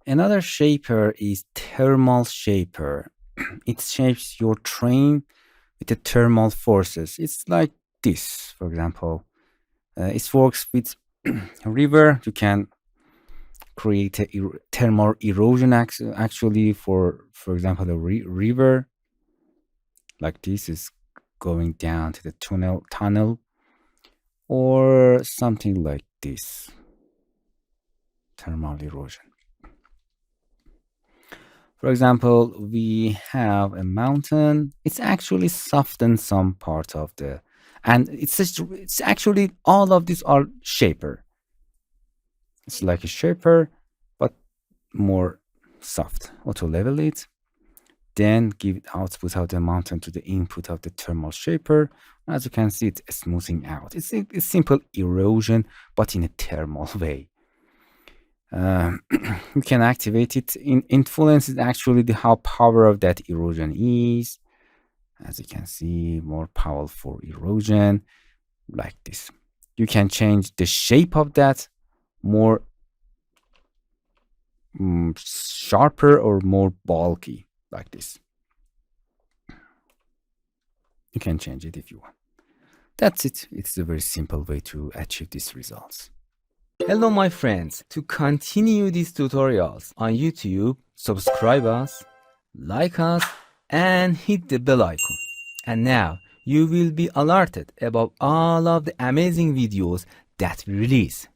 Another shaper is ThermalShaper. It shapes your terrain with the thermal forces. It's like this, for example. It works with river. You can create a thermal erosion actually for example, the river like this is going down to the tunnel or something like this. Thermal erosion. For example, we have a mountain. It's actually softened some part of the, and it's actually all of these are shaper. It's like a shaper, but more soft. Auto level it, then give output of the mountain to the input of the ThermalShaper. As you can see, it's smoothing out. It's simple erosion, but in a thermal way. You can activate it. Influence is actually how power of that erosion is. As you can see, more powerful erosion like this. You can change the shape of that, more sharper or more bulky like this. You can change it if you want. That's it. It's a very simple way to achieve these results. Hello my friends, to continue these tutorials on YouTube, subscribe us, like us, and hit the bell icon. And now you will be alerted about all of the amazing videos that we release.